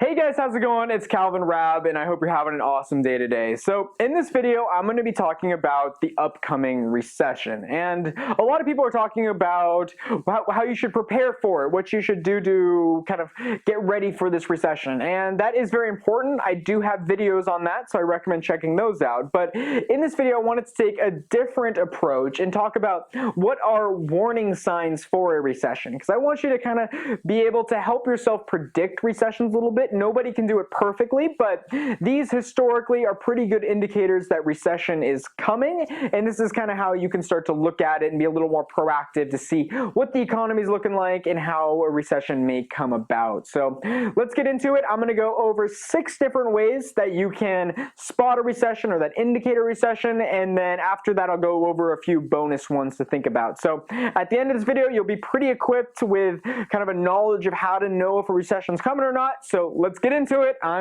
Hey guys, how's it going? It's Calvin Raab, and I hope you're having an awesome day today. So in this video, I'm going to be talking about the upcoming recession. And a lot of people are talking about how you should prepare for it, what you should do to kind of get ready for this recession. And that is very important. I do have videos on that, so I recommend checking those out. But in this video, I wanted to take a different approach and talk about what are warning signs for a recession. Because I want you to kind of be able to help yourself predict recessions a little bit. Nobody can do it perfectly, but these historically are pretty good indicators that recession is coming, and this is kind of how you can start to look at it and be a little more proactive to see what the economy is looking like and how a recession may come about. So let's get into it. I'm going to go over 6 different ways that you can spot a recession or that indicate a recession, and then after that I'll go over a few bonus ones to think about. So at the end of this video, you'll be pretty equipped with kind of a knowledge of how to know if a recession's coming or not. So let's get into it. I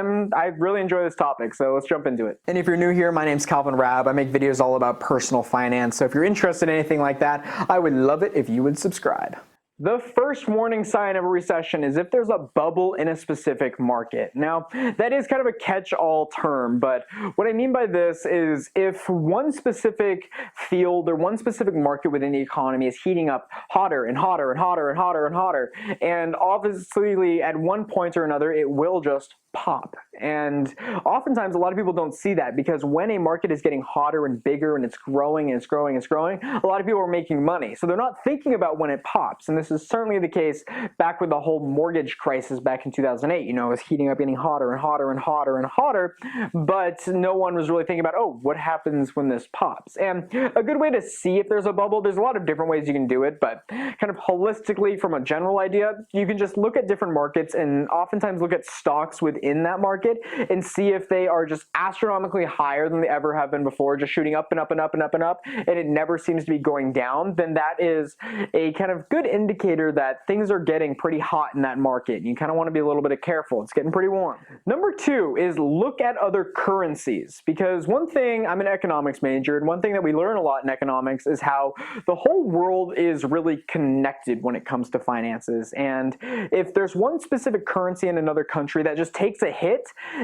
really enjoy this topic, so let's jump into it. And if you're new here, my name's Calvin Raab. I make videos all about personal finance. So if you're interested in anything like that, I would love it if you would subscribe. The first warning sign of a recession is if there's a bubble in a specific market. Now, that is kind of a catch-all term, but what I mean by this is if one specific field or one specific market within the economy is heating up hotter and hotter and hotter and hotter and hotter, and obviously at one point or another it will just pop. And oftentimes a lot of people don't see that, because when a market is getting hotter and bigger and it's growing and it's growing and it's growing, a lot of people are making money. So they're not thinking about when it pops. And this is certainly the case back with the whole mortgage crisis back in 2008. You know, it was heating up, getting hotter and hotter and hotter and hotter, but no one was really thinking about, oh, what happens when this pops? And a good way to see if there's a bubble, there's a lot of different ways you can do it, but kind of holistically from a general idea, you can just look at different markets and oftentimes look at stocks within that market and see if they are just astronomically higher than they ever have been before, just shooting up and up and up and up and up, and it never seems to be going down. Then that is a kind of good indicator that things are getting pretty hot in that market. You kind of want to be a little bit careful. It's getting pretty warm. Number 2 is look at other currencies, because one thing, I'm an economics major, and one thing that we learn a lot in economics is how the whole world is really connected when it comes to finances. And if there's one specific currency in another country that just takes a hit,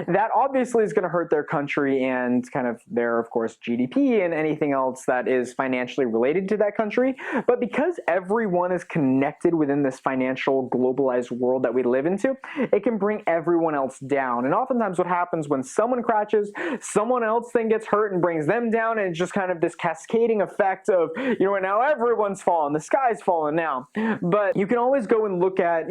that obviously is going to hurt their country and kind of their, of course, GDP and anything else that is financially related to that country. But because everyone is connected within this financial globalized world that we live into, it can bring everyone else down. And oftentimes what happens when someone crashes, someone else then gets hurt and brings them down, and it's just kind of this cascading effect of, you know, now everyone's fallen, the sky's fallen now. But you can always go and look at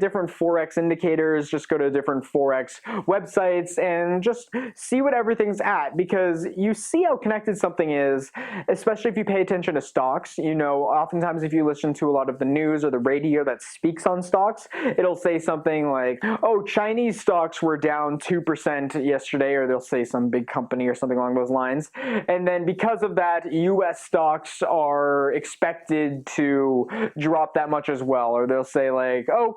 different Forex indicators, just go to different Forex websites and just see what everything's at, because you see how connected something is, especially if you pay attention to stocks. You know, oftentimes if you listen to a lot of the news or the radio that speaks on stocks, it'll say something like, oh, Chinese stocks were down 2% yesterday, or they'll say some big company or something along those lines. And then because of that, US stocks are expected to drop that much as well. Or they'll say like, oh,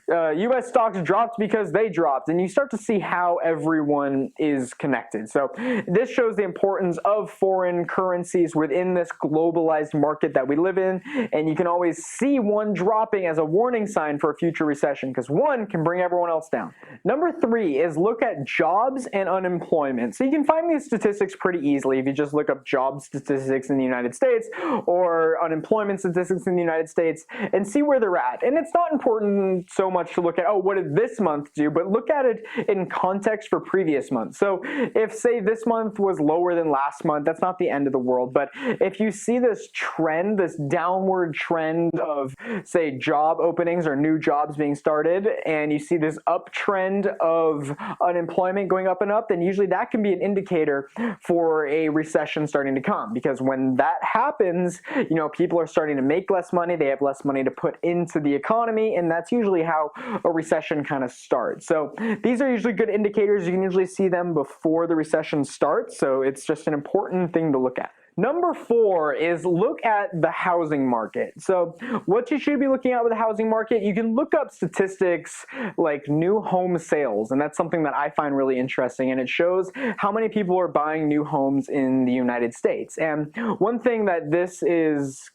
US stocks dropped because they dropped. And you start to see how everyone is connected. So this shows the importance of foreign currencies within this globalized market that we live in, and you can always see one dropping as a warning sign for a future recession, because one can bring everyone else down. Number 3 is look at jobs and unemployment. So you can find these statistics pretty easily if you just look up job statistics in the United States or unemployment statistics in the United States and see where they're at. And it's not important so much to look at, oh, what did this month do, but look at it in context for previous months. So if, say, this month was lower than last month, that's not the end of the world. But if you see this trend, this downward trend of, say, job openings or new jobs being started, and you see this uptrend of unemployment going up and up, then usually that can be an indicator for a recession starting to come. Because when that happens, you know, people are starting to make less money, they have less money to put into the economy, and that's usually how a recession kind of starts. So these are usually good indicators. You can usually see them before the recession starts, so it's just an important thing to look at. Number 4 is look at the housing market. So what you should be looking at with the housing market, you can look up statistics like new home sales, and that's something that I find really interesting, and it shows how many people are buying new homes in the United States. And one thing that this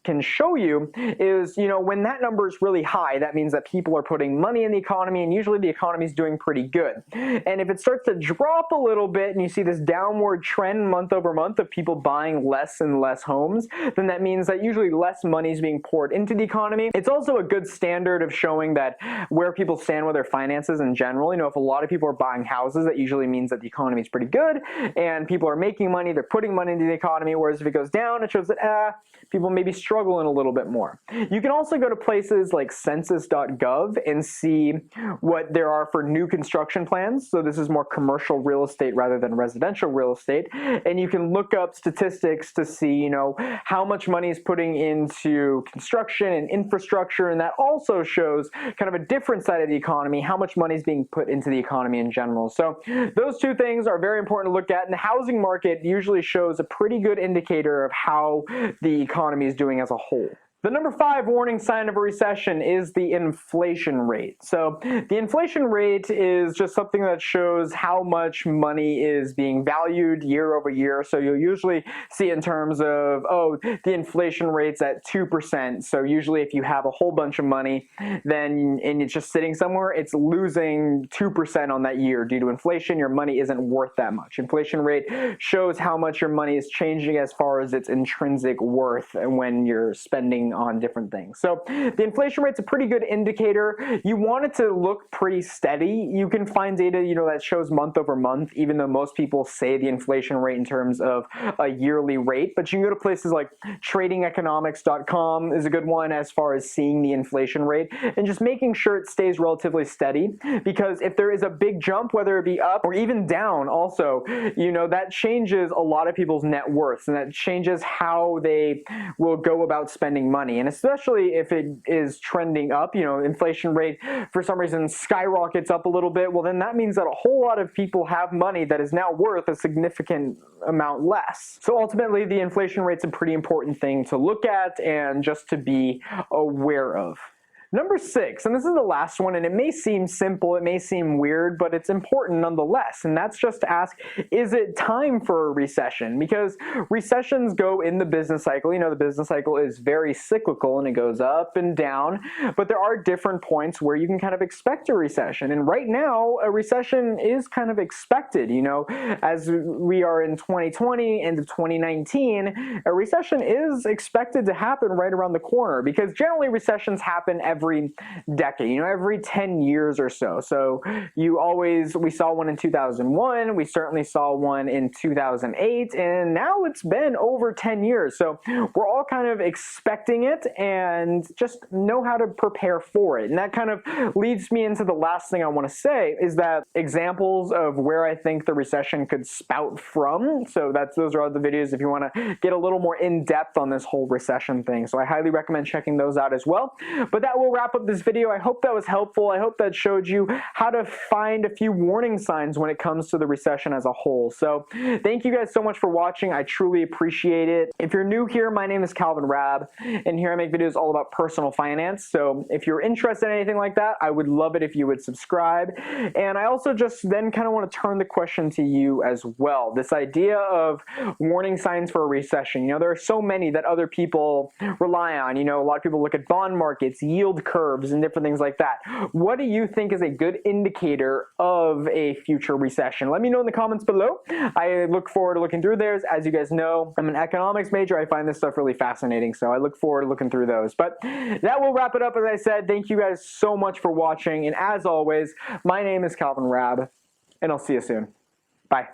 can show you is, when that number is really high, that means that people are putting money in the economy, and usually the economy is doing pretty good. And if it starts to drop a little bit and you see this downward trend month over month of people buying less and less homes, then that means that usually less money is being poured into the economy. It's also a good standard of showing that where people stand with their finances in general. If a lot of people are buying houses, that usually means that the economy is pretty good and people are making money, they're putting money into the economy, whereas if it goes down, it shows that people may be struggling a little bit more. You can also go to places like census.gov and see what there are for new construction plans. So this is more commercial real estate rather than residential real estate. And you can look up statistics to see, how much money is putting into construction and infrastructure. And that also shows kind of a different side of the economy, how much money is being put into the economy in general. So those two things are very important to look at. And the housing market usually shows a pretty good indicator of how the economy is doing as a whole. The number 5 warning sign of a recession is the inflation rate. So the inflation rate is just something that shows how much money is being valued year over year. So you'll usually see in terms of, the inflation rate's at 2%. So usually if you have a whole bunch of money, and it's just sitting somewhere, it's losing 2% on that year due to inflation. Your money isn't worth that much. Inflation rate shows how much your money is changing as far as its intrinsic worth when you're spending on different things. So the inflation rate's a pretty good indicator. You want it to look pretty steady. You can find data, that shows month over month, even though most people say the inflation rate in terms of a yearly rate. But you can go to places like tradingeconomics.com is a good one as far as seeing the inflation rate and just making sure it stays relatively steady, because if there is a big jump, whether it be up or even down also, that changes a lot of people's net worths, and that changes how they will go about spending money. And especially if it is trending up, inflation rate for some reason skyrockets up a little bit, well then that means that a whole lot of people have money that is now worth a significant amount less. So ultimately the inflation rate's a pretty important thing to look at and just to be aware of. Number 6, and this is the last one, and it may seem simple, it may seem weird, but it's important nonetheless, and that's just to ask, is it time for a recession? Because recessions go in the business cycle. The business cycle is very cyclical and it goes up and down, but there are different points where you can kind of expect a recession. And right now, a recession is kind of expected, as we are in 2020, end of 2019, a recession is expected to happen right around the corner, because generally recessions happen every decade, every 10 years or so. So we saw one in 2001, we certainly saw one in 2008, and now it's been over 10 years. So we're all kind of expecting it and just know how to prepare for it. And that kind of leads me into the last thing I want to say, is that examples of where I think the recession could spout from. So those are all the videos if you want to get a little more in depth on this whole recession thing. So I highly recommend checking those out as well. But that will wrap up this video. I hope that was helpful. I hope that showed you how to find a few warning signs when it comes to the recession as a whole. So thank you guys so much for watching. I truly appreciate it. If you're new here, my name is Calvin Raab, and here I make videos all about personal finance. So if you're interested in anything like that, I would love it if you would subscribe. And I also just then kind of want to turn the question to you as well. This idea of warning signs for a recession. There are so many that other people rely on. A lot of people look at bond markets, yield curves, and different things like that. What do you think is a good indicator of a future recession? Let me know in the comments below. I look forward to looking through theirs. As you guys know, I'm an economics major. I find this stuff really fascinating, so I look forward to looking through those. But that will wrap it up. As I said, thank you guys so much for watching, and as always, my name is Calvin Raab, and I'll see you soon. Bye.